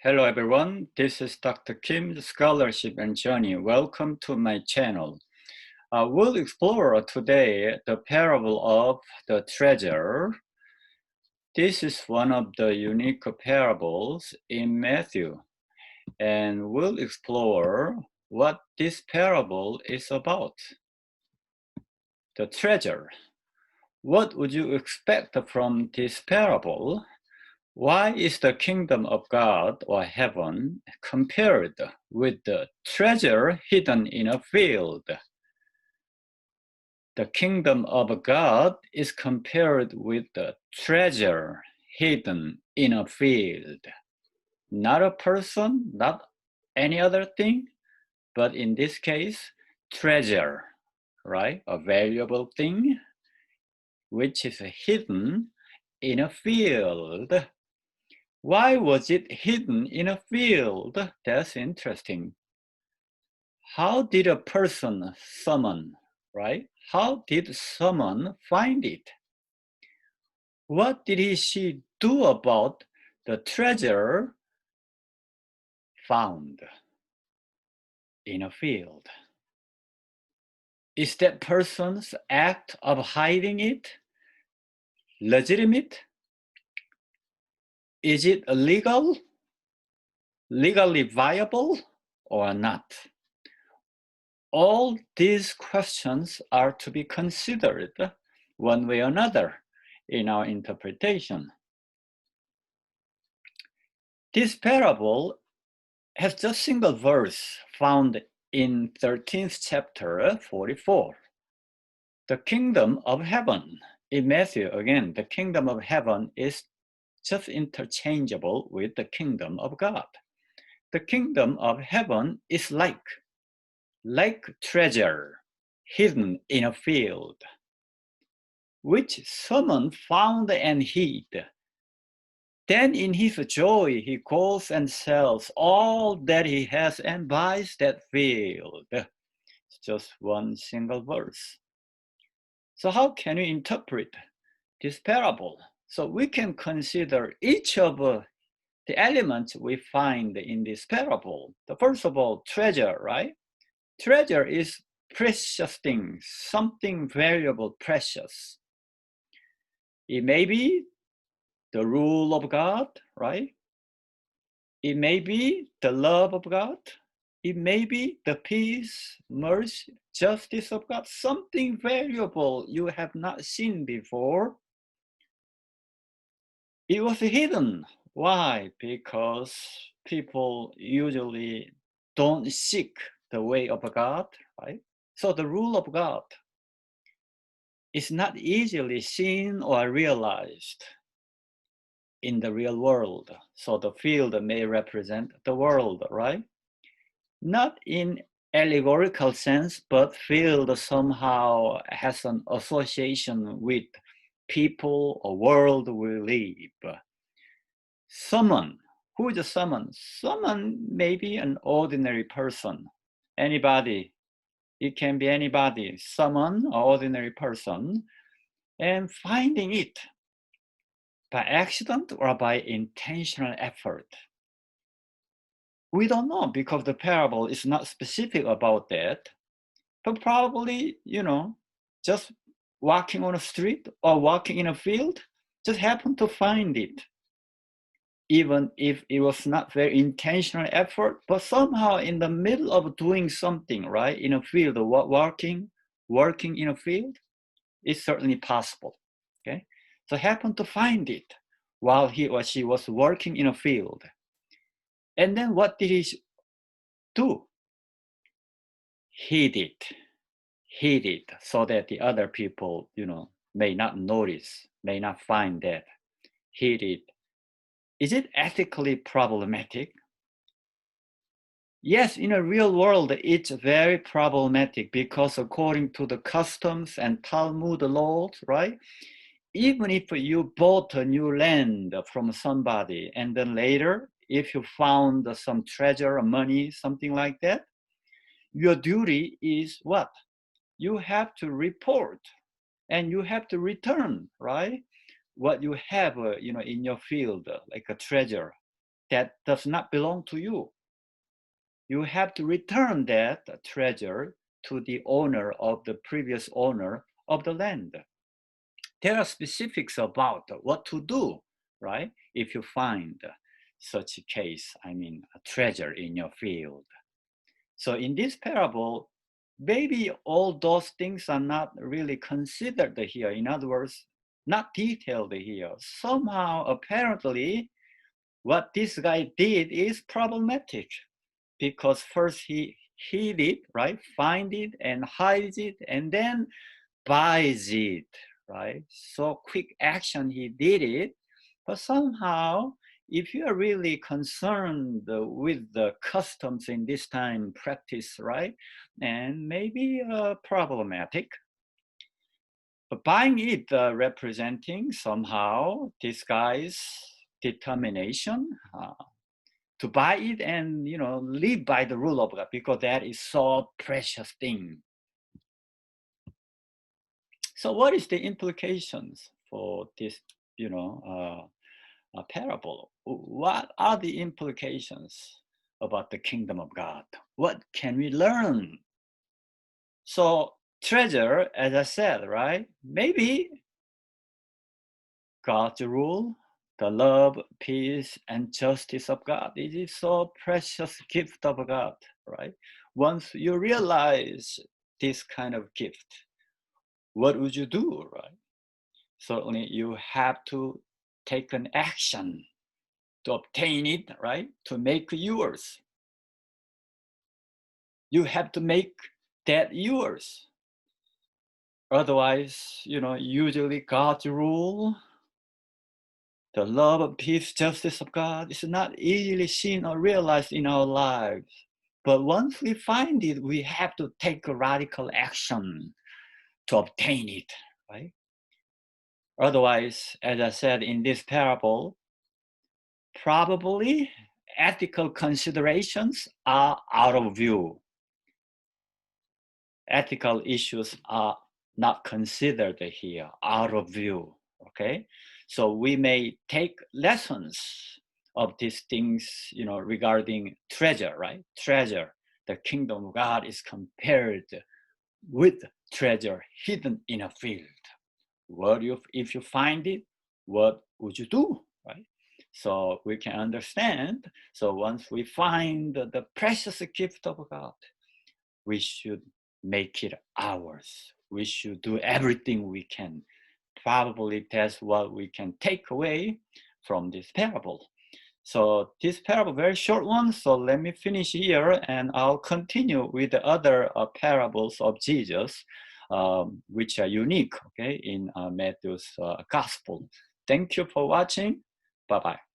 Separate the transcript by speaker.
Speaker 1: Hello everyone, this is Dr. Kim, Scholarship and Journey. Welcome to my channel. We'll explore today the parable of the treasure. This is one of the unique parables in Matthew, and we'll explore what this parable is about. The treasure. What would you expect from this parable? Why is the kingdom of God or heaven compared with the treasure hidden in a field? The kingdom of God is compared with the treasure hidden in a field. Not a person, not any other thing, but in this case, treasure, right? A valuable thing which is hidden in a field. Why was it hidden in a field? That's interesting. How did a person summon, right? How did someone find it? What did she do about the treasure found in a field? Is that person's act of hiding it legitimate? Is it illegal, legally viable, or not? All these questions are to be considered one way or another in our interpretation. This parable has just a single verse found in 13th chapter 44. The kingdom of heaven. In Matthew, again, the kingdom of heaven is just interchangeable with the kingdom of God. The kingdom of heaven is like treasure hidden in a field, which someone found and hid. Then in his joy, he goes and sells all that he has and buys that field. It's just one single verse. So how can we interpret this parable? So we can consider each of the elements we find in this parable. The first of all, treasure, right? Treasure is precious things, something valuable, precious. It may be the rule of God, right? It may be the love of God. It may be the peace, mercy, justice of God, something valuable you have not seen before. It was hidden. Why? Because people usually don't seek the way of God, right? So the rule of God is not easily seen or realized in the real world. So the field may represent the world, right? Not in allegorical sense, but field somehow has an association with people or world we live. Someone, who is someone? Someone may be an ordinary person, anybody. It can be anybody, someone, or ordinary person, and finding it by accident or by intentional effort. We don't know because the parable is not specific about that, but probably, just walking on a street or walking in a field, just happened to find it. Even if it was not very intentional effort, but somehow in the middle of doing something, right, in a field, working in a field, it's certainly possible, okay? So happened to find it while he or she was working in a field. And then what did he do? Hid it so that the other people, may not notice, may not find that. Hid it. Is it ethically problematic? Yes, in a real world, it's very problematic because according to the customs and Talmud laws, right? Even if you bought a new land from somebody and then later, if you found some treasure or money, something like that, your duty is what? You have to report and you have to return, right? What you have, in your field, like a treasure that does not belong to you. You have to return that treasure to the owner of the previous owner of the land. There are specifics about what to do, right? If you find such a case, I mean, a treasure in your field. So in this parable, maybe all those things are not really considered here. In other words, not detailed here. Somehow, apparently, what this guy did is problematic because first he hid it, right? Find it and hides it and then buys it, right? So quick action, he did it. But somehow, if you are really concerned with the customs in this time practice, right? And maybe problematic. But buying it representing somehow this guy's determination to buy it and live by the rule of God because that is so precious thing. So what is the implications for this parable? What are the implications about the kingdom of God? What can we learn? So treasure, as I said, right? Maybe God's rule, the love, peace, and justice of God. It is so precious gift of God, right? Once you realize this kind of gift, what would you do, right? Certainly you have to take an action to obtain it, right? To make yours. You have to make that yours. Otherwise, usually God's rule, the love, peace, justice of God is not easily seen or realized in our lives. But once we find it, we have to take a radical action to obtain it, right? Otherwise, as I said in this parable, probably ethical considerations are out of view. Ethical issues are not considered here, out of view, okay? So we may take lessons of these things, regarding treasure, right? Treasure, the kingdom of God is compared with treasure hidden in a field. If you find it, what would you do, right? So we can understand. So once we find the precious gift of God, we should make it ours. We should do everything we can. Probably that's what we can take away from this parable. So this parable, very short one. So let me finish here and I'll continue with the other parables of Jesus, which are unique, okay, in Matthew's gospel. Thank you for watching. Bye-bye.